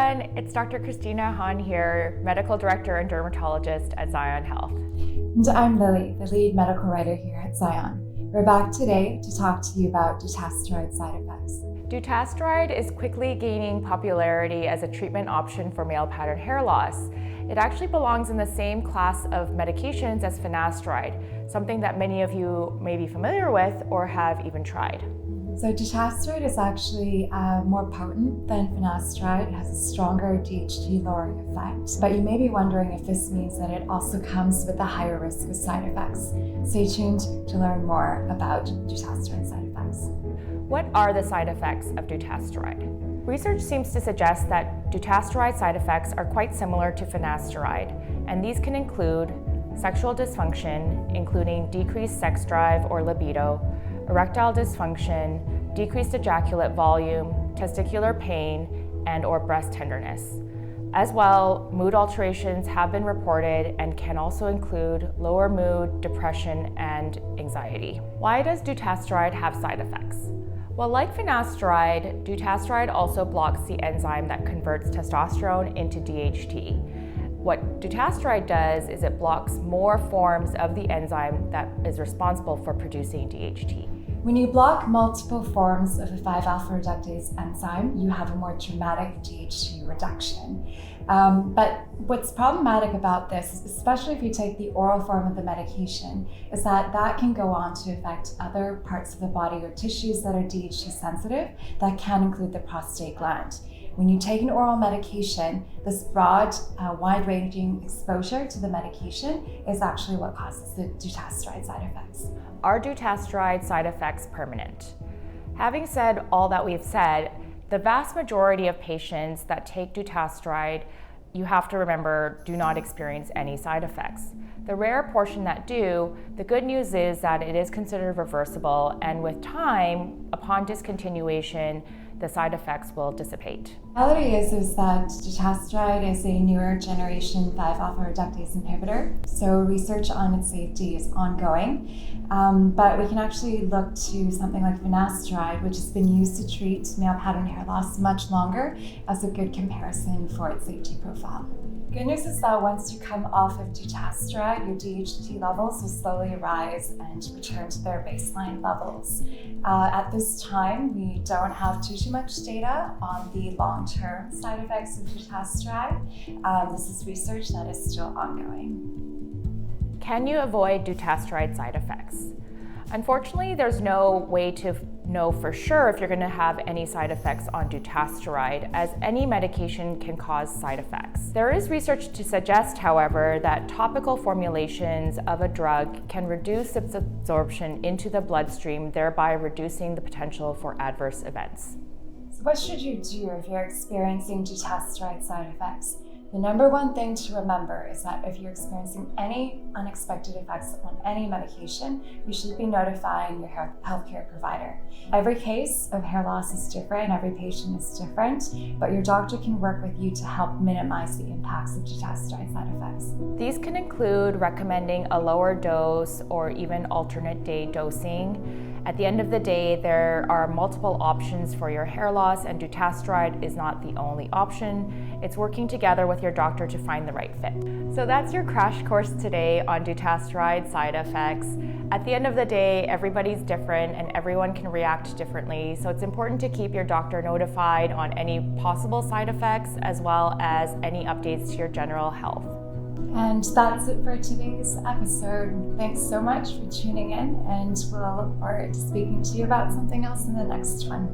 everyone, it's Dr. Christina Han here, Medical Director and Dermatologist at Zion Health. And I'm Lily, the lead medical writer here at Zion. We're back today to talk to you about dutasteride side effects. Dutasteride is quickly gaining popularity as a treatment option for male pattern hair loss. It actually belongs in the same class of medications as finasteride, something that many of you may be familiar with or have even tried. So dutasteride is actually more potent than finasteride. It has a stronger DHT lowering effect. But you may be wondering if this means that it also comes with a higher risk of side effects. Stay tuned to learn more about dutasteride side effects. What are the side effects of dutasteride? Research seems to suggest that dutasteride side effects are quite similar to finasteride, and these can include sexual dysfunction, including decreased sex drive or libido, erectile dysfunction, decreased ejaculate volume, testicular pain, and/or breast tenderness. As well, mood alterations have been reported and can also include lower mood, depression, and anxiety. Why does dutasteride have side effects? Well, like finasteride, dutasteride also blocks the enzyme that converts testosterone into DHT. What dutasteride does is it blocks more forms of the enzyme that is responsible for producing DHT. When you block multiple forms of a 5-alpha reductase enzyme, you have a more dramatic DHT reduction. But what's problematic about this, especially if you take the oral form of the medication, is that that can go on to affect other parts of the body or tissues that are DHT sensitive. That can include the prostate gland. When you take an oral medication, this broad, wide-ranging exposure to the medication is actually what causes the dutasteride side effects. Are dutasteride side effects permanent? Having said all that we've said, the vast majority of patients that take dutasteride, you have to remember, do not experience any side effects. The rare portion that do, the good news is that it is considered reversible, and with time, upon discontinuation, the side effects will dissipate. The reality is that dutasteride is a newer generation 5-alpha reductase inhibitor, so research on its safety is ongoing. But we can actually look to something like finasteride, which has been used to treat male pattern hair loss much longer, as a good comparison for its safety profile. Good news is that once you come off of dutasteride, your DHT levels will slowly rise and return to their baseline levels. At this time, we don't have too much data on the long-term side effects of dutasteride. This is research that is still ongoing. Can you avoid dutasteride side effects? Unfortunately, there's no way to know for sure if you're going to have any side effects on dutasteride, as any medication can cause side effects. There is research to suggest, however, that topical formulations of a drug can reduce its absorption into the bloodstream, thereby reducing the potential for adverse events. So what should you do if you're experiencing dutasteride side effects? The number one thing to remember is that if you're experiencing any unexpected effects on any medication, you should be notifying your healthcare provider. Every case of hair loss is different, every patient is different, but your doctor can work with you to help minimize the impacts of dutasteride side effects. These can include recommending a lower dose or even alternate day dosing. At the end of the day, there are multiple options for your hair loss, and dutasteride is not the only option. It's working together with your doctor to find the right fit. So that's your crash course today on dutasteride side effects. At the end of the day, everybody's different and everyone can react differently, so it's important to keep your doctor notified on any possible side effects as well as any updates to your general health. And that's it for today's episode. Thanks so much for tuning in, and we'll look forward to speaking to you about something else in the next one.